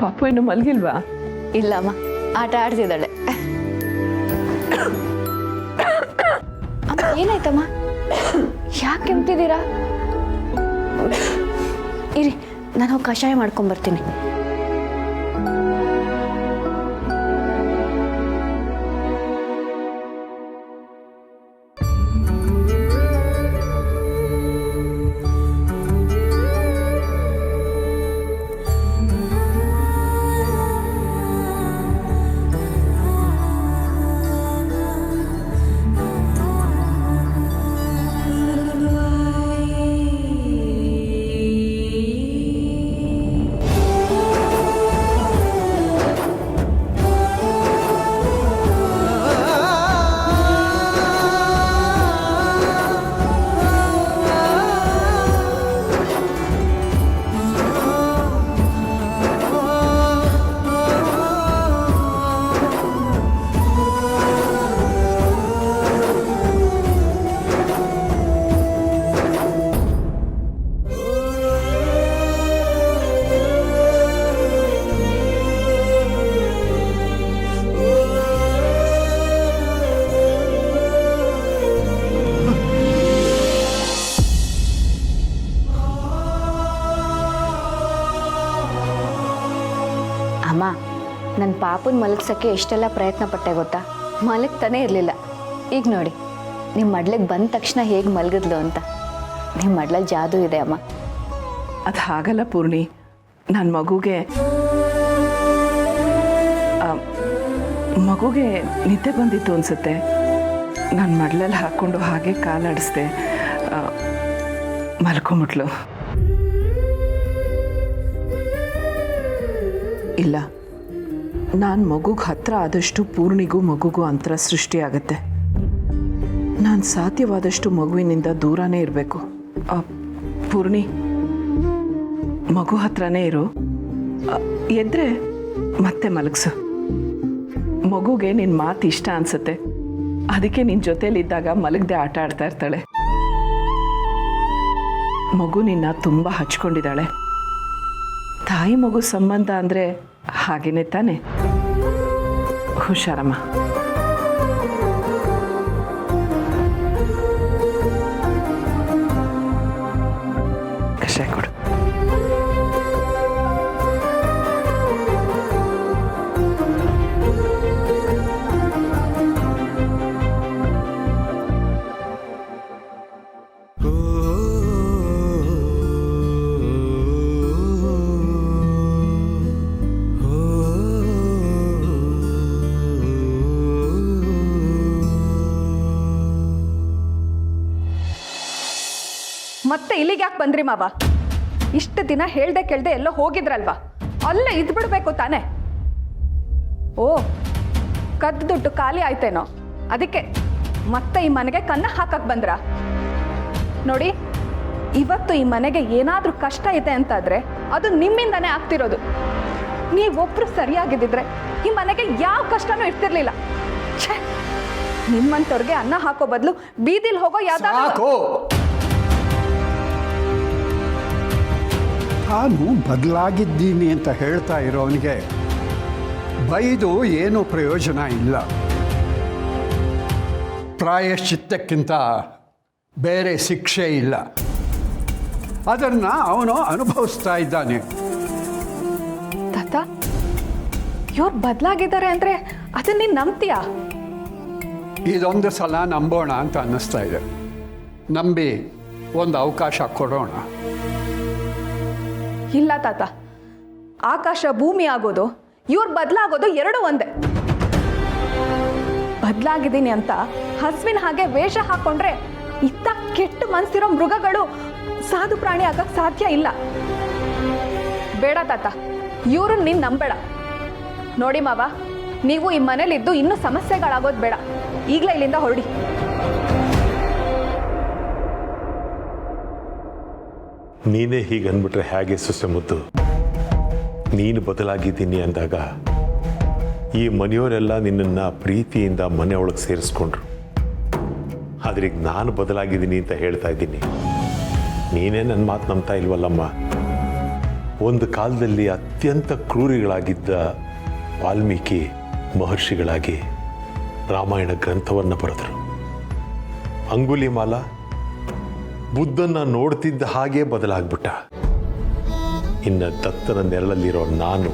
ಪಾಪು ಇನ್ನು ಮಲಗಿಲ್ವಾ? ಇಲ್ಲಮ್ಮ, ಆಟ ಆಡ್ತಿದ್ದಾಳೆ. ಅಮ್ಮ ಏನಾಯ್ತಮ್ಮ? ಯಾಕೆ ಕೆಮ್ತಿದ್ದೀರಾ? ಇರಿ, ನಾನು ಕಷಾಯ ಮಾಡ್ಕೊಂಬರ್ತೀನಿ. ಅಮ್ಮ, ನನ್ನ ಪಾಪನ ಮಲಗ್ಸೋಕ್ಕೆ ಎಷ್ಟೆಲ್ಲ ಪ್ರಯತ್ನ ಪಟ್ಟೆ ಗೊತ್ತಾ? ಮಲಗ್ತಾನೆ ಇರಲಿಲ್ಲ. ಈಗ ನೋಡಿ, ನಿಮ್ಮ ಮಡ್ಲಿಗೆ ಬಂದ ತಕ್ಷಣ ಹೇಗೆ ಮಲಗಿದ್ಲು ಅಂತ. ನಿಮ್ಮ ಮಡ್ಲಲ್ಲಿ ಜಾದೂ ಇದೆ ಅಮ್ಮ. ಅದು ಹಾಗಲ್ಲ ಪೂರ್ಣಿ, ನನ್ನ ಮಗುಗೆ ನಿದ್ದೆ ಬಂದಿತ್ತು ಅನಿಸುತ್ತೆ. ನಾನು ಮಡ್ಲಲ್ಲಿ ಹಾಕ್ಕೊಂಡು ಹಾಗೆ ಕಾಲಾಡಿಸ್ದೆ, ಮಲ್ಕೊಂಬಿಟ್ಲು. ಇಲ್ಲ, ನಾನು ಮಗುಗೆ ಹತ್ರ ಆದಷ್ಟು ಪೂರ್ಣಿಗೂ ಮಗುಗೂ ಅಂತರ ಸೃಷ್ಟಿಯಾಗತ್ತೆ. ನಾನು ಸಾಧ್ಯವಾದಷ್ಟು ಮಗುವಿನಿಂದ ದೂರನೇ ಇರಬೇಕು. ಪೂರ್ಣಿ, ಮಗು ಹತ್ರನೇ ಇರು. ಎದ್ರೆ ಮತ್ತೆ ಮಲಗಿಸು. ಮಗುಗೆ ನಿನ್ನ ಮಾತು ಇಷ್ಟ ಅನ್ಸುತ್ತೆ, ಅದಕ್ಕೆ ನಿನ್ನ ಜೊತೇಲಿದ್ದಾಗ ಮಲಗದೆ ಆಟ ಆಡ್ತಾ ಇರ್ತಾಳೆ. ಮಗು ನಿನ್ನ ತುಂಬ ಹಚ್ಕೊಂಡಿದ್ದಾಳೆ. ತಾಯಿ ಮಗು ಸಂಬಂಧ ಅಂದರೆ ಹಾಗೇನೆ ತಾನೆ. ಹುಷಾರಮ್ಮ. ಕಷಾಯ ಕೊಡು. ಮತ್ತೆ ಇಲ್ಲಿಗೆ ಯಾಕೆ ಬಂದ್ರಿ ಮಾವ? ಇಷ್ಟು ದಿನ ಹೇಳ್ದೆ ಕೇಳ್ದೆ ಎಲ್ಲೋ ಹೋಗಿದ್ರಲ್ವಾ, ಅಲ್ಲೇ ಇದ್ಬಿಡ್ಬೇಕು ತಾನೆ. ಓ, ಕದ್ದು ದುಡ್ಡು ಖಾಲಿ ಆಯ್ತೇನೋ, ಅದಕ್ಕೆ ಮತ್ತೆ ಈ ಮನೆಗೆ ಕನ್ನ ಹಾಕಕ್ ಬಂದ್ರ? ನೋಡಿ, ಇವತ್ತು ಈ ಮನೆಗೆ ಏನಾದ್ರೂ ಕಷ್ಟ ಇದೆ ಅಂತಾದ್ರೆ ಅದು ನಿಮ್ಮಿಂದಾನೇ ಆಗ್ತಿರೋದು. ನೀವೊಬ್ರು ಸರಿಯಾಗಿದ್ದಿದ್ರೆ ಈ ಮನೆಗೆ ಯಾವ ಕಷ್ಟನೂ ಇರ್ತಿರ್ಲಿಲ್ಲ. ನಿಮ್ಮಂತವ್ರಿಗೆ ಅನ್ನ ಹಾಕೋ ಬದಲು ಬೀದಿಲ್ ಹೋಗೋ ಯಾವ್ದಾದ್ರು. ನಾನು ಬದಲಾಗಿದ್ದೀನಿ ಅಂತ ಹೇಳ್ತಾ ಇರೋವನಿಗೆ ಬೈದು ಏನೂ ಪ್ರಯೋಜನ ಇಲ್ಲ. ಪ್ರಾಯಶ್ಚಿತ್ತಕ್ಕಿಂತ ಬೇರೆ ಶಿಕ್ಷೆ ಇಲ್ಲ. ಅದನ್ನು ಅವನು ಅನುಭವಿಸ್ತಾ ಇದ್ದಾನೆ. ತಾತ, ಇವ್ರು ಬದಲಾಗಿದ್ದಾರೆ ಅಂದ್ರೆ ಅದನ್ನ ನೀನು ನಂಬ್ತೀಯಾ? ಇದೊಂದು ಸಲ ನಂಬೋಣ ಅಂತ ಅನ್ನಿಸ್ತಾ ಇದೆ. ನಂಬಿ ಒಂದು ಅವಕಾಶ ಕೊಡೋಣ. ಇಲ್ಲ ತಾತ, ಆಕಾಶ ಭೂಮಿ ಆಗೋದು, ಇವ್ರು ಬದಲಾಗೋದು ಎರಡೂ ಒಂದೇ. ಬದಲಾಗಿದ್ದೀನಿ ಅಂತ ಹಸುವಿನ ಹಾಗೆ ವೇಷ ಹಾಕೊಂಡ್ರೆ ಇತ್ತ ಕೆಟ್ಟ ಮನ್ಸಿರೋ ಮೃಗಗಳು ಸಾಧು ಪ್ರಾಣಿ ಆಗಕ್ಕೆ ಸಾಧ್ಯ ಇಲ್ಲ. ಬೇಡ ತಾತ, ಇವರು ನೀನು ನಂಬೇಡ. ನೋಡಿ ಮಾವ, ನೀವು ಈ ಮನೇಲಿದ್ದು ಇನ್ನೂ ಸಮಸ್ಯೆಗಳಾಗೋದು ಬೇಡ. ಈಗಲೇ ಇಲ್ಲಿಂದ ಹೊರಡಿ. ನೀನೇ ಹೀಗೆ ಅಂದ್ಬಿಟ್ರೆ ಹೇಗೆ ಸೊಸೆ ಮುದ್ದು? ನೀನು ಬದಲಾಗಿದ್ದೀನಿ ಅಂದಾಗ ಈ ಮನೆಯವರೆಲ್ಲ ನಿನ್ನನ್ನು ಪ್ರೀತಿಯಿಂದ ಮನೆ ಒಳಗೆ ಸೇರಿಸ್ಕೊಂಡ್ರು. ಆದ್ರೆ ಈಗ ನಾನು ಬದಲಾಗಿದ್ದೀನಿ ಅಂತ ಹೇಳ್ತಾ ಇದ್ದೀನಿ. ನೀನೇ ನನ್ನ ಮಾತು ನಂಬ್ತಾ ಇಲ್ವಲ್ಲಮ್ಮ. ಒಂದು ಕಾಲದಲ್ಲಿ ಅತ್ಯಂತ ಕ್ರೂರಿಗಳಾಗಿದ್ದ ವಾಲ್ಮೀಕಿ ಮಹರ್ಷಿಗಳಾಗಿ ರಾಮಾಯಣ ಗ್ರಂಥವನ್ನು ಬರೆದರು. ಅಂಗುಲಿಮಾಲ ಬುದ್ಧನ ನೋಡ್ತಿದ್ದ ಹಾಗೆ ಬದಲಾಗ್ಬಿಟ್ಟ. ಇನ್ನು ದತ್ತನ ನೆರಳಲ್ಲಿರೋ ನಾನು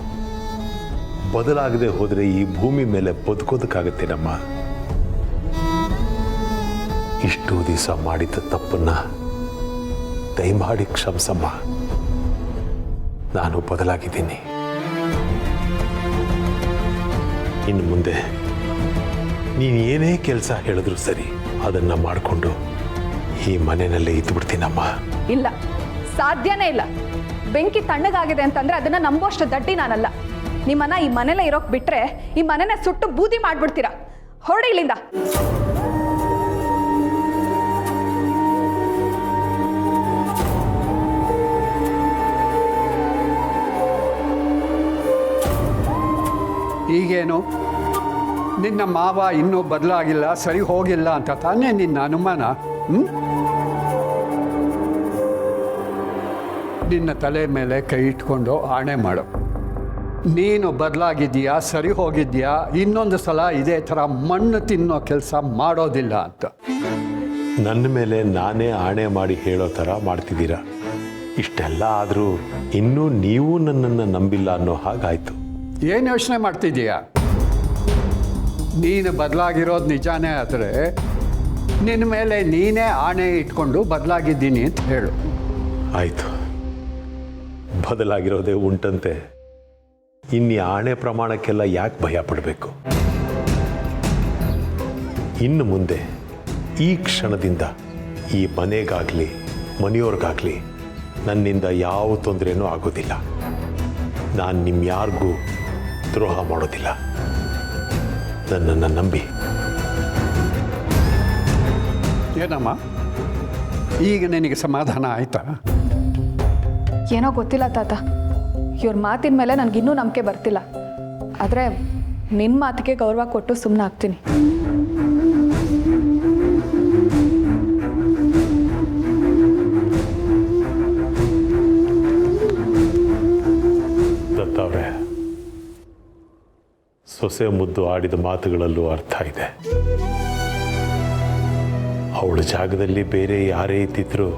ಬದಲಾಗದೆ ಹೋದರೆ ಈ ಭೂಮಿ ಮೇಲೆ ಬದುಕೋದಕ್ಕಾಗತ್ತೇನಮ್ಮ? ಇಷ್ಟು ದಿವಸ ಮಾಡಿದ ತಪ್ಪನ್ನ ದಯಮಾಡಿ ಕ್ಷಮಿಸಮ್ಮ. ನಾನು ಬದಲಾಗಿದ್ದೀನಿ. ಇನ್ನು ಮುಂದೆ ನೀನು ಏನೇ ಕೆಲಸ ಹೇಳಿದ್ರು ಸರಿ, ಅದನ್ನ ಮಾಡಿಕೊಂಡು ಈ ಮನೆಯಲ್ಲೇ ಇದ್ದುಬಿಡ್ತೀನಮ್ಮ. ಇಲ್ಲ, ಸಾಧ್ಯನೇ ಇಲ್ಲ. ಬೆಂಕಿ ತಣ್ಣಗಾಗಿದೆ ಅಂತಂದ್ರೆ ಅದನ್ನ ನಂಬೋಷ್ಟು ದಡ್ಡಿ ನಾನಲ್ಲ. ನಿಮ್ಮನ್ನ ಈ ಮನೇಲೆ ಇರೋಕ್ ಬಿಟ್ರೆ ಈ ಮನೆನ ಸುಟ್ಟು ಬೂದಿ ಮಾಡ್ಬಿಡ್ತೀರಾ. ಹೊರಡಿ ಇಲ್ಲಿಂದ. ಈಗೇನು ನಿನ್ನ ಮಾವ ಇನ್ನೂ ಬದಲಾಗಿಲ್ಲ, ಸರಿ ಹೋಗಿಲ್ಲ ಅಂತ ತಾನೇ ನಿನ್ನ ಅನುಮಾನ? ನಿನ್ನ ತಲೆ ಮೇಲೆ ಕೈ ಇಟ್ಕೊಂಡು ಆಣೆ ಮಾಡು. ನೀನು ಬದಲಾಗಿದ್ದೀಯಾ, ಸರಿ ಹೋಗಿದ್ದೀಯಾ, ಇನ್ನೊಂದು ಸಲ ಇದೇ ಥರ ಮಣ್ಣು ತಿನ್ನೋ ಕೆಲಸ ಮಾಡೋದಿಲ್ಲ ಅಂತ. ನನ್ನ ಮೇಲೆ ನಾನೇ ಆಣೆ ಮಾಡಿ ಹೇಳೋ ಥರ ಮಾಡ್ತಿದ್ದೀರಾ. ಇಷ್ಟೆಲ್ಲ ಆದರೂ ಇನ್ನೂ ನೀವು ನನ್ನನ್ನು ನಂಬಿಲ್ಲ ಅನ್ನೋ ಹಾಗಾಯಿತು. ಏನು ಯೋಚನೆ ಮಾಡ್ತಿದ್ದೀಯಾ? ನೀನು ಬದಲಾಗಿರೋದು ನಿಜಾನೇ ಆದರೆ ನಿನ್ನ ಮೇಲೆ ನೀನೇ ಆಣೆ ಇಟ್ಕೊಂಡು ಬದಲಾಗಿದ್ದೀನಿ ಅಂತ ಹೇಳು. ಆಯಿತು, ಬದಲಾಗಿರೋದೇ ಉಂಟಂತೆ. ಇನ್ನು ಆಣೆ ಪ್ರಮಾಣಕ್ಕೆಲ್ಲ ಯಾಕೆ ಭಯ ಪಡಬೇಕು? ಇನ್ನು ಮುಂದೆ ಈ ಕ್ಷಣದಿಂದ ಈ ಮನೆಗಾಗಲಿ ಮನೆಯವ್ರಿಗಾಗಲಿ ನನ್ನಿಂದ ಯಾವ ತೊಂದರೆನೂ ಆಗೋದಿಲ್ಲ. ನಾನು ನಿಮ್ಮ ಯಾರಿಗೂ ದ್ರೋಹ ಮಾಡೋದಿಲ್ಲ. ನನ್ನನ್ನು ನಂಬಿ. ಏನಮ್ಮ, ಈಗ ನಿನಗೆ ಸಮಾಧಾನ ಆಯ್ತಾ? ಏನೋ ಗೊತ್ತಿಲ್ಲ ತಾತ, ಇವ್ರ ಮಾತಿನ ಮೇಲೆ ನನಗಿನ್ನೂ ನಂಬಿಕೆ ಬರ್ತಿಲ್ಲ. ಆದರೆ ನಿನ್ನ ಮಾತಿಗೆ ಗೌರವ ಕೊಟ್ಟು ಸುಮ್ಮನೆ ಆಗ್ತೀನಿ. ದತ್ತವ್ರೆ, ಸೊಸೆ ಮುದ್ದು ಆಡಿದ ಮಾತುಗಳಲ್ಲೂ ಅರ್ಥ ಇದೆ. ಅವಳ ಜಾಗದಲ್ಲಿ ಬೇರೆ ಯಾರೇ ಇದ್ದಿದ್ರು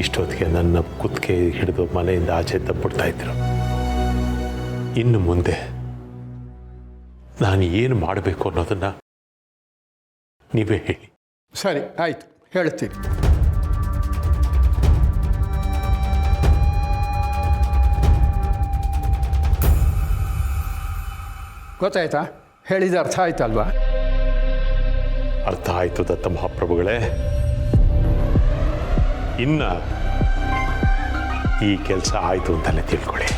ಇಷ್ಟೊತ್ತಿಗೆ ನನ್ನ ಕುತ್ತಿಗೆ ಹಿಡಿದು ಮನೆಯಿಂದ ಆಚೆ ತಪ್ಪಿಡ್ತಾ ಇದ್ರು. ಇನ್ನು ಮುಂದೆ ನಾನು ಏನು ಮಾಡಬೇಕು ಅನ್ನೋದನ್ನ ನೀವೇ ಹೇಳಿ. ಸರಿ, ಆಯ್ತು, ಹೇಳ್ತೀನಿ. ಗೊತ್ತಾಯ್ತಾ? ಹೇಳಿದ ಅರ್ಥ ಆಯ್ತಲ್ವಾ? ಅರ್ಥ ಆಯಿತು ದತ್ತ ಮಹಾಪ್ರಭುಗಳೇ. ಇನ್ನ ಈ ಕೆಲಸ ಆಯಿತು ಅಂತಲೇ ತಿಳ್ಕೊಳ್ಳಿ.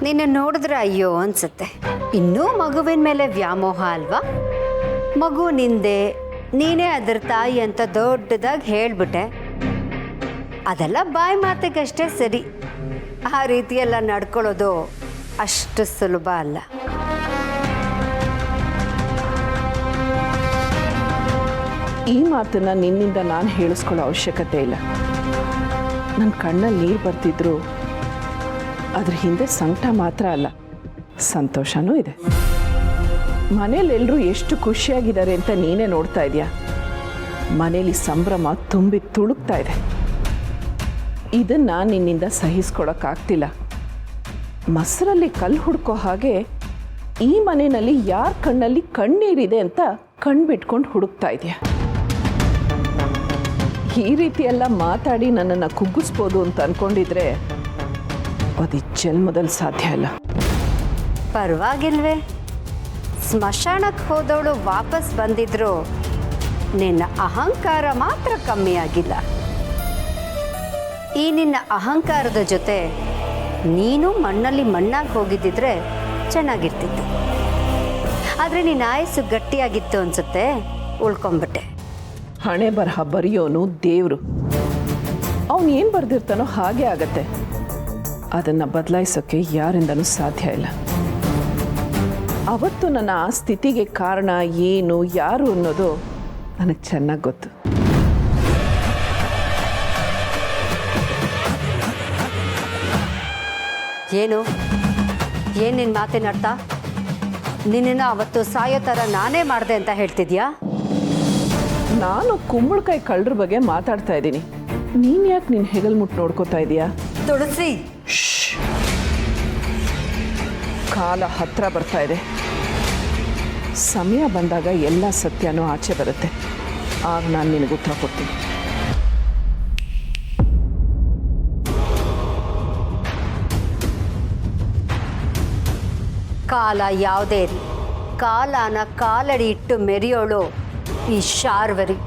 ನಿನ್ನ ನೋಡಿದ್ರೆ ಅಯ್ಯೋ ಅನ್ಸುತ್ತೆ. ಇನ್ನೂ ಮಗುವಿನ ಮೇಲೆ ವ್ಯಾಮೋಹ ಅಲ್ವಾ? ಮಗು ನಿಂದೆ, ನೀನೇ ಅದರ ತಾಯಿ ಅಂತ ದೊಡ್ಡದಾಗಿ ಹೇಳ್ಬಿಟ್ಟೆ. ಅದೆಲ್ಲ ಬಾಯಿ ಮಾತಿಗಷ್ಟೇ ಸರಿ. ಆ ರೀತಿಯೆಲ್ಲ ನಡ್ಕೊಳ್ಳೋದು ಅಷ್ಟು ಸುಲಭ ಅಲ್ಲ. ಈ ಮಾತನ್ನು ನಿನ್ನಿಂದ ನಾನು ಹೇಳಿಸ್ಕೊಳ್ಳೋ ಅವಶ್ಯಕತೆ ಇಲ್ಲ. ನನ್ನ ಕಣ್ಣಲ್ಲಿ ನೀರು ಬರ್ತಿದ್ರು ಅದ್ರ ಹಿಂದೆ ಸಂಕಟ ಮಾತ್ರ ಅಲ್ಲ, ಸಂತೋಷನೂ ಇದೆ. ಮನೇಲೆಲ್ಲರೂ ಎಷ್ಟು ಖುಷಿಯಾಗಿದ್ದಾರೆ ಅಂತ ನೀನೇ ನೋಡ್ತಾ ಇದೆಯಾ. ಮನೇಲಿ ಸಂಭ್ರಮ ತುಂಬಿ ತುಳುಕ್ತಾ ಇದೆ. ಇದನ್ನು ನಿನ್ನಿಂದ ಸಹಿಸ್ಕೊಳಕ್ಕಾಗ್ತಿಲ್ಲ. ಮೊಸರಲ್ಲಿ ಕಲ್ಲು ಹುಡ್ಕೋ ಹಾಗೆ ಈ ಮನೆಯಲ್ಲಿ ಯಾರ ಕಣ್ಣಲ್ಲಿ ಕಣ್ಣೀರಿದೆ ಅಂತ ಕಣ್ಬಿಟ್ಕೊಂಡು ಹುಡುಕ್ತಾ ಇದೆಯಾ. ಈ ರೀತಿಯೆಲ್ಲ ಮಾತಾಡಿ ನನ್ನನ್ನು ಕುಗ್ಗಿಸ್ಬೋದು ಅಂತ ಅಂದ್ಕೊಂಡಿದ್ರೆ ಅದು ಜನ್ಮದಲ್ಲಿ ಸಾಧ್ಯ ಇಲ್ಲ. ಪರವಾಗಿಲ್ವೇ? ಸ್ಮಶಾನಕ್ಕೆ ಹೋದವಳು ವಾಪಸ್ ಬಂದಿದ್ರು ನಿನ್ನ ಅಹಂಕಾರ ಮಾತ್ರ ಕಮ್ಮಿ ಆಗಿಲ್ಲ. ಈ ನಿನ್ನ ಅಹಂಕಾರದ ಜೊತೆ ನೀನು ಮಣ್ಣಲ್ಲಿ ಮಣ್ಣಾಗಿ ಹೋಗಿದ್ದಿದ್ರೆ ಚೆನ್ನಾಗಿರ್ತಿತ್ತು. ಆದರೆ ನಿನ್ನ ಆಯಸ್ಸು ಗಟ್ಟಿಯಾಗಿತ್ತು ಅನ್ಸುತ್ತೆ, ಉಳ್ಕೊಂಬಿಟ್ಟೆ. ಹಣೆ ಬರಹ ಬರೆಯೋನು ದೇವರು. ಅವನು ಏನು ಬರೆದಿರ್ತಾನೋ ಹಾಗೆ ಆಗತ್ತೆ. ಅದನ್ನು ಬದಲಾಯಿಸೋಕ್ಕೆ ಯಾರಿಂದನೂ ಸಾಧ್ಯ ಇಲ್ಲ. ಅವತ್ತು ನನ್ನ ಆ ಸ್ಥಿತಿಗೆ ಕಾರಣ ಏನು, ಯಾರು ಅನ್ನೋದು ನನಗೆ ಚೆನ್ನಾಗಿ ಗೊತ್ತು. ಏನು ನಿನ್ನ ಮಾತಿನ ಅರ್ಥ? ನಿನ್ನನ್ನು ಅವತ್ತು ಸಾಯೋ ಥರ ನಾನೇ ಮಾಡಿದೆ ಅಂತ ಹೇಳ್ತಿದ್ಯಾ? ನಾನು ಕುಂಬಳಕಾಯಿ ಕಳ್ಳರ ಬಗ್ಗೆ ಮಾತಾಡ್ತಾ ಇದ್ದೀನಿ. ನೀನು ಯಾಕೆ ನಿನ್ನ ಹೆಗಲ್ ಮುಟ್ಟು ನೋಡ್ಕೋತಾ ಇದೀಯಾ? ತುಳಸಿ, ಕಾಲ ಹತ್ರ ಬರ್ತಾ ಇದೆ. ಸಮಯ ಬಂದಾಗ ಎಲ್ಲ ಸತ್ಯನೂ ಆಚೆ ಬರುತ್ತೆ. ಆಗ ನಾನು ನಿನಗೆ ಉತ್ತರ ಕೊಡ್ತೀನಿ. ಕಾಲ ಯಾವುದೇ ಇರಲಿ, ಕಾಲನ ಕಾಲಡಿ ಇಟ್ಟು ಮೆರೆಯೋಳು ಈ ಶಾರ್ವರಿ.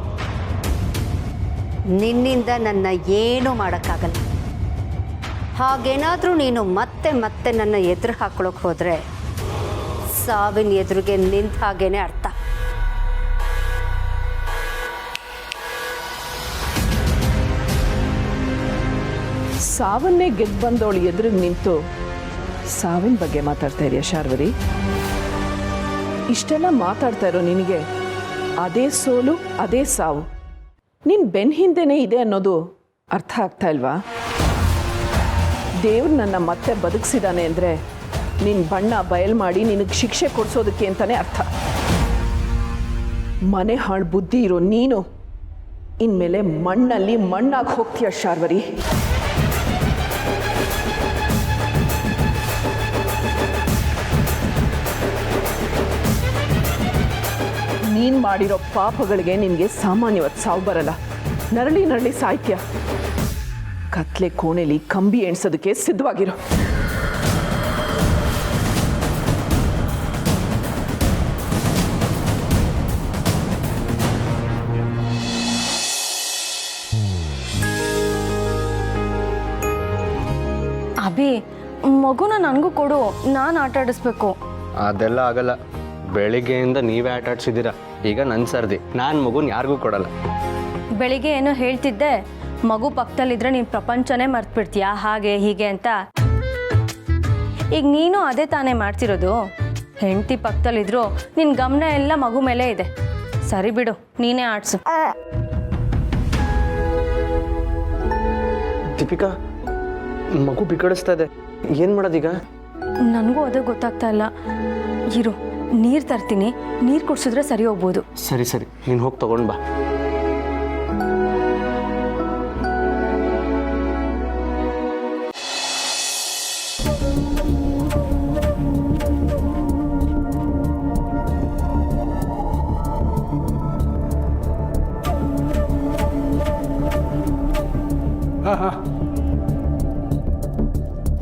ನಿನ್ನಿಂದ ನನ್ನ ಏನೂ ಮಾಡೋಕ್ಕಾಗಲ್ಲ. ಹಾಗೇನಾದರೂ ನೀನು ಮತ್ತೆ ಮತ್ತೆ ನನ್ನ ಎದುರು ಹಾಕೊಳ್ಳೋಕೆ ಹೋದರೆ ಸಾವಿನ ಎದುರಿಗೆ ನಿಂತ ಹಾಗೇನೆ ಅರ್ಥ. ಸಾವನ್ನೇ ಗೆದ್ದು ಬಂದವಳು ಎದುರಿಗೆ ನಿಂತು ಸಾವಿನ ಬಗ್ಗೆ ಮಾತಾಡ್ತಾ ಇದೆಯಾ ಶಾರ್ವರಿ? ಇಷ್ಟೆಲ್ಲ ಮಾತಾಡ್ತಾ ಇರೋ ನಿನಗೆ ಅದೇ ಸೋಲು ಅದೇ ಸಾವು ನಿನ್ನ ಬೆನ್ನ ಹಿಂದೆನೇ ಇದೆ ಅನ್ನೋದು ಅರ್ಥ ಆಗ್ತಾ ಇಲ್ವಾ? ದೇವ್ರು ನನ್ನ ಮತ್ತೆ ಬದುಕಿಸಿದಾನೆ ಅಂದರೆ ನಿನ್ನ ಬಣ್ಣ ಬಯಲು ಮಾಡಿ ನಿನಗೆ ಶಿಕ್ಷೆ ಕೊಡಿಸೋದಕ್ಕೆ ಅಂತಲೇ ಅರ್ಥ. ಮನೆ ಹಾಳು ಬುದ್ಧಿ ಇರೋ ನೀನು ಇನ್ಮೇಲೆ ಮಣ್ಣಲ್ಲಿ ಮಣ್ಣಾಗಿ ಹೋಗ್ತೀಯ ಶಾರ್ವರಿ. ನೀನು ಮಾಡಿರೋ ಪಾಪಗಳಿಗೆ ನಿನಗೆ ಸಾಮಾನ್ಯವಾದ ಸಾವು ಬರಲ್ಲ. ನರಳಿ ನರಳಿ ಸಾಹಿತ್ಯ ಕತ್ಲೆ ಕೋಣೆಲಿ ಕಂಬಿ ಎಣ್ಸೋದಕ್ಕೆ ಸಿದ್ಧವಾಗಿರೋ. ಅಭಿ, ಮಗುನ ನನಗೂ ಕೊಡು, ನಾನು ಆಟ ಆಡಿಸ್ಬೇಕು. ಅದೆಲ್ಲ ಆಗಲ್ಲ. ಬೆಳಿಗ್ಗೆಯಿಂದ ನೀವೇ ಆಟ ಆಡ್ಸಿದ್ದೀರಾ. ಈಗ ನನ್ನ ಸರ್ದಿ, ನಾನು ಮಗುನ ಯಾರಿಗೂ ಕೊಡಲ್ಲ. ಬೆಳಿಗ್ಗೆ ಏನೋ ಹೇಳ್ತಿದ್ದೆ, ಮಗು ಪಕ್ಕದಲ್ಲಿದ್ರೆ ನೀನು ಪ್ರಪಂಚನೇ ಮರ್ತ್ಬಿಡ್ತೀಯಾ ಹಾಗೆ ಹೀಗೆ ಅಂತ. ಈಗ ನೀನು ಅದೇ ತಾನೇ ಮಾಡ್ತಿರೋದು. ಹೆಂಡತಿ ಪಕ್ಕದಲ್ಲಿದ್ರು ನಿನ್ನ ಗಮನ ಎಲ್ಲ ಮಗು ಮೇಲೆ ಇದೆ. ಸರಿ ಬಿಡು, ನೀನೇ ಆಡ್ಸು. ದೀಪಿಕಾ, ಮಗು ಬಿಗಡಿಸ್ತಾ ಇದೆ, ಏನು ಮಾಡೋದೀಗ? ನನಗೂ ಅದೇ ಗೊತ್ತಾಗ್ತಾ ಇಲ್ಲ. ಇರು, ನೀರು ತರ್ತೀನಿ, ನೀರು ಕುಡಿಸಿದ್ರೆ ಸರಿ ಹೋಗ್ಬೋದು. ಸರಿ ಸರಿ, ನೀನು ಹೋಗಿ ತಗೊಂಡು ಬಾ.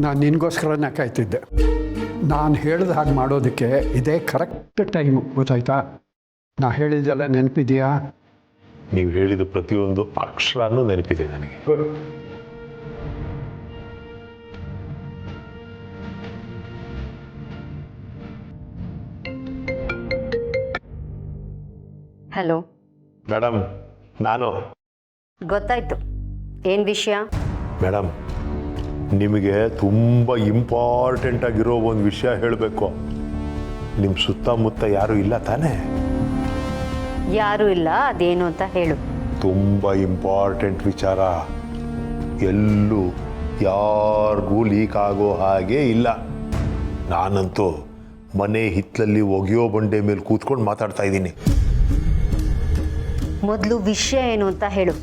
ನಾನು ನಿನಗೋಸ್ಕರನೇ ಕಾಯ್ತಿದ್ದೆ. ನಾನು ಹೇಳಿದ ಹಾಗೆ ಮಾಡೋದಕ್ಕೆ ಇದೇ ಕರೆಕ್ಟ್ ಟೈಮು, ಗೊತ್ತಾಯ್ತಾ? ನಾ ಹೇಳಿದ್ದೆಲ್ಲ ನೆನಪಿದೆಯಾ? ನೀವು ಹೇಳಿದ ಪ್ರತಿಯೊಂದು ಅಕ್ಷರನೂ ನೆನಪಿದೆ ನನಗೆ. ಹಲೋ ಮೇಡಮ್, ನಾನು ಗೊತ್ತಾಯ್ತು. ಏನು ವಿಷಯ? ಮೇಡಮ್, ನಿಮಗೆ ತುಂಬ ಇಂಪಾರ್ಟೆಂಟ್ ಆಗಿರೋ ಒಂದು ವಿಷಯ ಹೇಳಬೇಕು. ನಿಮ್ಮ ಸುತ್ತಮುತ್ತ ಯಾರೂ ಇಲ್ಲ ತಾನೇ? ಯಾರೂ ಇಲ್ಲ, ಅದೇನು ಅಂತ ಹೇಳು. ತುಂಬ ಇಂಪಾರ್ಟೆಂಟ್ ವಿಚಾರ. ಎಲ್ಲೂ ಯಾರಿಗೂ ಲೀಕ್ ಆಗೋ ಹಾಗೆ ಇಲ್ಲ. ನಾನಂತೂ ಮನೆ ಹಿತ್ತಲಲ್ಲಿ ಒಗೆಯೋ ಬಂಡೆ ಮೇಲೆ ಕೂತ್ಕೊಂಡು ಮಾತಾಡ್ತಾ ಇದ್ದೀನಿ. ಮೊದಲು ವಿಷಯ ಏನು ಅಂತ ಹೇಳು,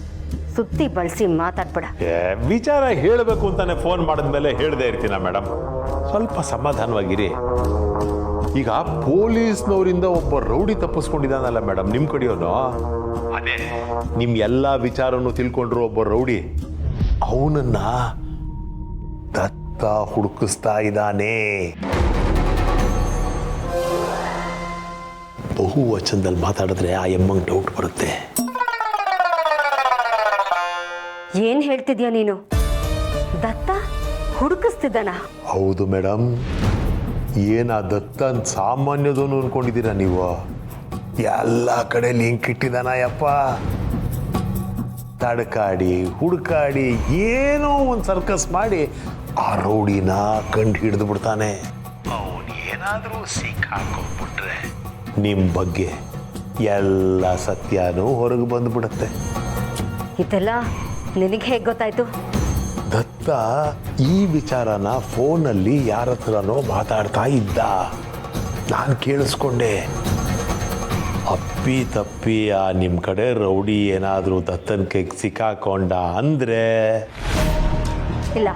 ಸುತ್ತಿ ಬಳಸಿ ಮಾತಾಡ್ಬೇಡ. ವಿಚಾರ ಹೇಳಬೇಕು ಅಂತಾನೆ ಫೋನ್ ಮಾಡಿದ್ಮೇಲೆ ಹೇಳದೇ ಇರ್ತೀನ ಮೇಡಮ್? ಸ್ವಲ್ಪ ಸಮಾಧಾನವಾಗಿರಿ. ಈಗ ಪೊಲೀಸ್ನವರಿಂದ ಒಬ್ಬ ರೌಡಿ ತಪ್ಪಿಸ್ಕೊಂಡಿದ್ದಾನಲ್ಲ ಮೇಡಮ್, ನಿಮ್ಮ ಕಡೆಯವನು. ಅದೇ ನಿಮ್ಮ ಎಲ್ಲ ವಿಚಾರನೂ ತಿಳ್ಕೊಂಡ್ರು ಒಬ್ಬ ರೌಡಿ. ಅವನನ್ನ ದತ್ತ ಹುಡುಕಿಸ್ತಾ ಇದ್ದಾನೆ. ಬಹುವಚನದಲ್ಲಿ ಮಾತಾಡಿದ್ರೆ ಆ ಎಮ್ಮಂಗೆ ಡೌಟ್ ಬರುತ್ತೆ. ಏನು ಹೇಳ್ತಿದ್ಯಾ ನೀನು? ದತ್ತ ಹುಡುಕಿಸ್ತಿದ್ದಾನ? ಹೌದು ಮೇಡಮ್. ಏನ ದತ್ತ ಅಂತ ಸಾಮಾನ್ಯದವನು ಅನ್ಕೊಂಡಿದ್ದೀರಾ ನೀವು? ಎಲ್ಲ ಕಡೆ ಲಿಂಕ್ ಇಟ್ಟಿದ್ದಾನ ಯಪ್ಪ. ತಡ್ಕಾಡಿ ಹುಡುಕಾಡಿ ಏನೋ ಒಂದು ಸರ್ಕಸ್ ಮಾಡಿ ಆ ರೌಡಿನ ಕಂಡು ಹಿಡಿದು ಬಿಡ್ತಾನೆ. ಅವನು ಏನಾದರೂ ಸಿಕ್ಕಾಕೊಂಡ್ಬಿಟ್ರೆ ನಿಮ್ಮ ಬಗ್ಗೆ ಎಲ್ಲ ಸತ್ಯನೂ ಹೊರಗೆ ಬಂದುಬಿಡುತ್ತೆ. ಇದೆಲ್ಲ ನಿನಗೆ ಹೇಗೆ ಗೊತ್ತಾಯ್ತು? ದತ್ತ ಈ ವಿಚಾರನ ಫೋನಲ್ಲಿ ಯಾರ ಹತ್ರನೋ ಮಾತಾಡ್ತಾ ಇದ್ದ, ನಾನು ಕೇಳಿಸ್ಕೊಂಡೆ. ಅಪ್ಪಿ ತಪ್ಪಿ ನಿಮ್ಮ ಕಡೆ ರೌಡಿ ಏನಾದರೂ ದತ್ತನ ಕೈಗೆ ಸಿಕ್ಕಾಕೊಂಡ ಅಂದರೆ ಇಲ್ಲ,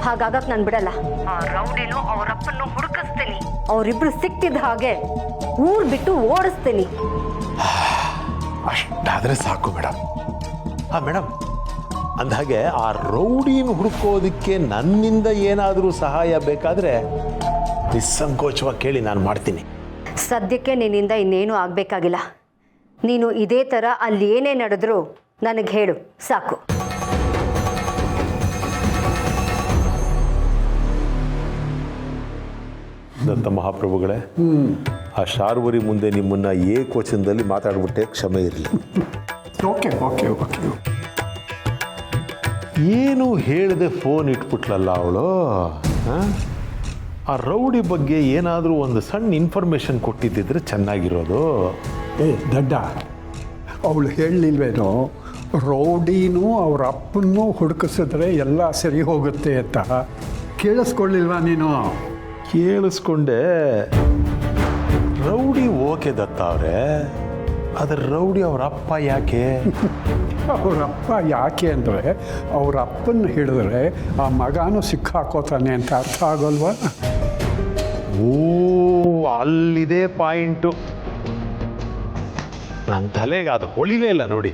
ಹಾಗಾಗಕ್ಕೆ ನಾನು ಬಿಡಲ್ಲ. ಆ ರೌಡಿನೂ ಅವರಪ್ಪನ್ನು ಹುಡುಕಿಸ್ತೀನಿ. ಅವರಿಬ್ರು ಸಿಕ್ತಿದ್ದ ಹಾಗೆ ಊರು ಬಿಟ್ಟು ಓಡಿಸ್ತೀನಿ. ಅಷ್ಟಾದರೆ ಸಾಕು ಮೇಡಮ್. ಮೇಡಮ್, ಅಂದಹಾಗೆ ಆ ರೌಡಿನ ಹುಡುಕೋದಕ್ಕೆ ನನ್ನಿಂದ ಏನಾದರೂ ಸಹಾಯ ಬೇಕಾದರೆ ನಿಸ್ಸಂಕೋಚವಾಗಿ ಕೇಳಿ, ನಾನು ಮಾಡ್ತೀನಿ. ಸದ್ಯಕ್ಕೆ ನಿನ್ನಿಂದ ಇನ್ನೇನು ಆಗಬೇಕಾಗಿಲ್ಲ. ನೀನು ಇದೇ ಥರ ಅಲ್ಲಿ ಏನೇ ನಡೆದ್ರೂ ನನಗೆ ಹೇಳು ಸಾಕು. ದತ್ತ ಮಹಾಪ್ರಭುಗಳೇ, ಆ ಶಾರ್ವರಿ ಮುಂದೆ ನಿಮ್ಮನ್ನು ಏಕವಚನದಲ್ಲಿ ಮಾತಾಡ್ಬಿಟ್ಟೆ, ಕ್ಷಮೆ ಇರಲಿ. Okay okay okay. ಏನು ಹೇಳಿದೆ ಫೋನ್ ಇಟ್ಬಿಟ್ಲಲ್ಲ ಅವಳು. ಆ ರೌಡಿ ಬಗ್ಗೆ ಏನಾದರೂ ಒಂದು ಸಣ್ಣ ಇನ್ಫಾರ್ಮೇಷನ್ ಕೊಟ್ಟಿದ್ದಿದ್ರೆ ಚೆನ್ನಾಗಿರೋದು. ದಡ್ಡ, ಅವಳು ಹೇಳಲಿಲ್ವೇನೋ ರೌಡಿನೂ ಅವ್ರ ಅಪ್ಪನ್ನೂ ಹುಡುಕಿಸಿದ್ರೆ ಎಲ್ಲ ಸರಿ ಹೋಗುತ್ತೆ ಅಂತ? ಕೇಳಿಸ್ಕೊಳ್ಳಿಲ್ವಾ ನೀನು? ಕೇಳಿಸ್ಕೊಂಡೆ. ರೌಡಿ ಓಕೆ ದತ್ತ ಅವರೇ, ಅದರ ರೌಡಿ ಅವ್ರ ಅಪ್ಪ ಯಾಕೆ? ಅವರಪ್ಪ ಯಾಕೆ ಅಂದರೆ ಅವ್ರ ಅಪ್ಪನ ಹಿಡಿದ್ರೆ ಆ ಮಗನೂ ಸಿಕ್ಕಾಕೋತಾನೆ ಅಂತ ಅರ್ಥ ಆಗೋಲ್ವಾ? ಓ, ಅಲ್ಲಿದೆ ಪಾಯಿಂಟು. ನನ್ನ ತಲೆಗೆ ಅದು ಹೊಳಿಲೇ ಇಲ್ಲ ನೋಡಿ.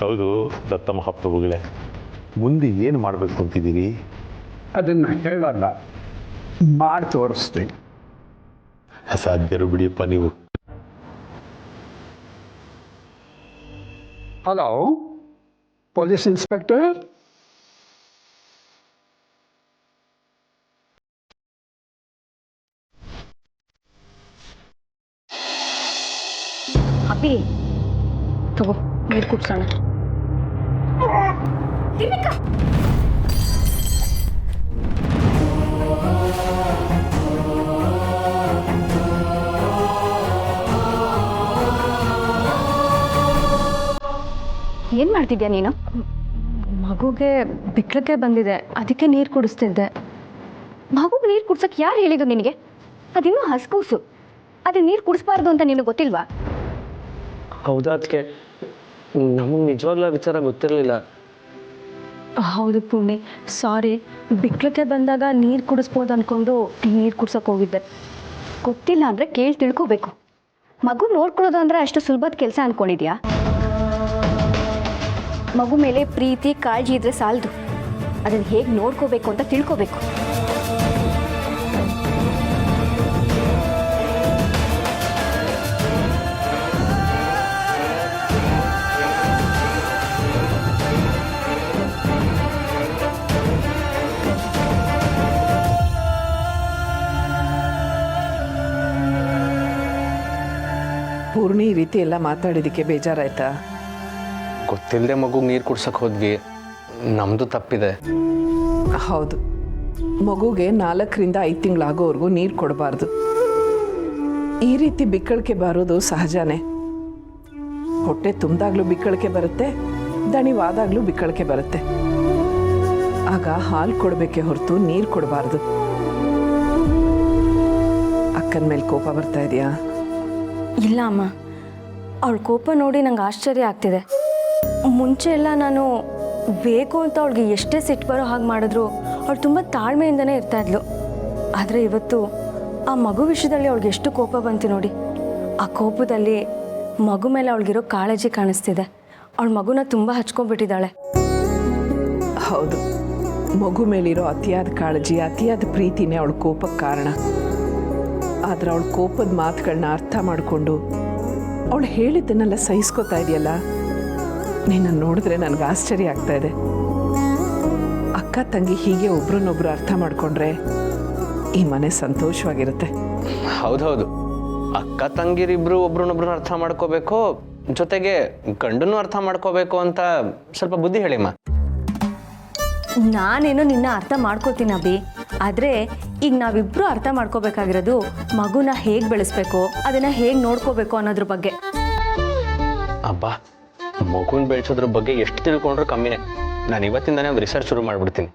ಹೌದು ದತ್ತ ಮಹಾಪ್ರಭುಗಳೇ, ಮುಂದೆ ಏನು ಮಾಡಬೇಕು ಅಂತಿದ್ದೀರಿ? ಅದನ್ನು ಹೇಳಲ್ಲ, ಮಾಡಿ ತೋರಿಸ್ತೀನಿ. ಅಸಾಧ್ಯರು ಬಿಡಿಯಪ್ಪ ನೀವು. Hello, police inspector. ಅಪ್ಪಿ ತಗೋ, ನೀರು ಕುಡ್ಸೋಣ. ಏನು ಮಾಡ್ತಿದ್ಯಾ ನೀನು? ಮಗುಗೆ ಬಿಕ್ಳಕ್ಕೆ ಬಂದಿದೆ, ಅದಕ್ಕೆ ನೀರು ಕುಡಿಸ್ತಿದ್ದೆ. ಮಗುಗೆ ನೀರು ಕುಡ್ಸೋಕ್ಕೆ ಯಾರು ಹೇಳಿದ್ದು ನಿನಗೆ? ಅದಿನ್ನೂ ಹಸ್ಕೂಸು, ಅದೇ ನೀರು ಕುಡಿಸ್ಬಾರ್ದು ಅಂತ ನಿನಗೆ ಗೊತ್ತಿಲ್ವಾ? ಹೌದಾ ಅದಕ್ಕೆ ನಮಗೆ ನಿಜವಾಗ್ಲೂ ವಿಚಾರ ಗೊತ್ತಿರಲಿಲ್ಲ. ಹೌದು ಪೂರ್ಣಿ, ಸಾರಿ. ಬಿಕ್ಳಕ್ಕೆ ಬಂದಾಗ ನೀರು ಕುಡಿಸ್ಬೋದು ಅಂದ್ಕೊಂಡು ನೀರು ಕುಡ್ಸೋಕೆ ಹೋಗಿದ್ದೆ. ಗೊತ್ತಿಲ್ಲ ಅಂದರೆ ಕೇಳಿ ತಿಳ್ಕೋಬೇಕು. ಮಗು ನೋಡ್ಕೊಳ್ಳೋದು ಅಂದರೆ ಅಷ್ಟು ಸುಲಭದ ಕೆಲಸ ಅಂದ್ಕೊಂಡಿದ್ಯಾ? ಮಗು ಮೇಲೆ ಪ್ರೀತಿ ಕಾಳಜಿ ಇದ್ರೆ ಸಾಲದು, ಅದನ್ನು ಹೇಗೆ ನೋಡ್ಕೋಬೇಕು ಅಂತ ತಿಳ್ಕೋಬೇಕು. ಪೂರ್ಣಿ ಈ ರೀತಿ ಎಲ್ಲ ಮಾತಾಡಿದ್ದಕ್ಕೆ ಬೇಜಾರಾಯ್ತಾ? ಗೊತ್ತಿಲ್ಲದೆ ಮಗುಗೆ ನೀರು ಕುಡ್ಸಕ್ಕೆ ಹೋದ್ವಿ, ನಮ್ಮದು ತಪ್ಪಿದೆ. ಹೌದು, ಮಗುಗೆ 4ರಿಂದ 5 ತಿಂಗಳಾಗೋವರೆಗೂ ನೀರು ಕೊಡಬಾರ್ದು. ಈ ರೀತಿ ಬಿಕ್ಕಳಿಕೆ ಬರೋದು ಸಹಜನೇ. ಹೊಟ್ಟೆ ತುಂಬಿದಾಗಲೂ ಬಿಕ್ಕಳಿಕೆ ಬರುತ್ತೆ, ದಣಿವಾದಾಗಲೂ ಬಿಕ್ಕಳಿಕೆ ಬರುತ್ತೆ. ಆಗ ಹಾಲು ಕೊಡಬೇಕೆ ಹೊರತು ನೀರು ಕೊಡಬಾರ್ದು. ಅಕ್ಕನ ಮೇಲೆ ಕೋಪ ಬರ್ತಾ ಇದೆಯಾ? ಇಲ್ಲ ಅಮ್ಮ, ಅವಳ ಕೋಪ ನೋಡಿ ನಂಗೆ ಆಶ್ಚರ್ಯ ಆಗ್ತಿದೆ. ಮುಂಚೆ ಎಲ್ಲ ನಾನು ಬೇಕು ಅಂತ ಅವಳಿಗೆ ಎಷ್ಟೇ ಸಿಟ್ಟು ಬರೋ ಹಾಗೆ ಮಾಡಿದ್ರು ಅವಳು ತುಂಬ ತಾಳ್ಮೆಯಿಂದನೇ ಇರ್ತಾಯಿದ್ಲು. ಆದರೆ ಇವತ್ತು ಆ ಮಗು ವಿಷಯದಲ್ಲಿ ಅವಳಿಗೆ ಎಷ್ಟು ಕೋಪ ಬಂತು ನೋಡಿ. ಆ ಕೋಪದಲ್ಲಿ ಮಗು ಮೇಲೆ ಅವಳಿಗಿರೋ ಕಾಳಜಿ ಕಾಣಿಸ್ತಿದೆ. ಅವಳ ಮಗುನ ತುಂಬ ಹಚ್ಕೊಂಡ್ಬಿಟ್ಟಿದ್ದಾಳೆ. ಹೌದು, ಮಗು ಮೇಲಿರೋ ಅತಿಯಾದ ಕಾಳಜಿ, ಅತಿಯಾದ ಪ್ರೀತಿನೇ ಅವಳ ಕೋಪಕ್ಕೆ ಕಾರಣ. ಆದರೆ ಅವಳ ಕೋಪದ ಮಾತುಗಳನ್ನ ಅರ್ಥ ಮಾಡಿಕೊಂಡು ಅವಳು ಹೇಳಿದ್ದನ್ನೆಲ್ಲ ಸಹಿಸ್ಕೋತಾ ಇದೆಯಲ್ಲ, ನಿನ್ನನ್ನು ನೋಡಿದ್ರೆ ನನಗೆ ಆಶ್ಚರ್ಯ ಆಗ್ತಾ ಇದೆ. ಅಕ್ಕ ತಂಗಿ ಹೀಗೆ ಒಬ್ರನ್ನೊಬ್ರು ಅರ್ಥ ಮಾಡಿಕೊಂಡ್ರೆ ಈ ಮನೆ ಸಂತೋಷವಾಗಿರುತ್ತೆ. ಹೌದೌದು, ಅಕ್ಕ ತಂಗಿರಿಬ್ರು ಒಬ್ರನ್ನೊಬ್ರನ್ನ ಅರ್ಥ ಮಾಡ್ಕೋಬೇಕು, ಜೊತೆಗೆ ಗಂಡನ್ನು ಅರ್ಥ ಮಾಡ್ಕೋಬೇಕು ಅಂತ ಸ್ವಲ್ಪ ಬುದ್ಧಿ ಹೇಳಿಮ್ಮ. ನಾನೇನು ನಿನ್ನ ಅರ್ಥ ಮಾಡ್ಕೋತೀನಿ ಅಭಿ, ಆದರೆ ಈಗ ನಾವಿಬ್ಬರು ಅರ್ಥ ಮಾಡ್ಕೋಬೇಕಾಗಿರೋದು ಮಗುನ ಹೇಗೆ ಬೆಳೆಸ್ಬೇಕು ಅದನ್ನು ಹೇಗೆ ನೋಡ್ಕೋಬೇಕು ಅನ್ನೋದ್ರ ಬಗ್ಗೆ. ಅಬ್ಬಾ, ಮಗುನ ಬೆಳೆಸೋದ್ರ ಬಗ್ಗೆ ಎಷ್ಟು ತಿಳ್ಕೊಂಡ್ರು ಕಮ್ಮಿನೇ. ನಾನು ಇವತ್ತಿಂದಾನೇ ಒಂದು ರಿಸರ್ಚ್ ಶುರು ಮಾಡಿಬಿಡ್ತೀನಿ.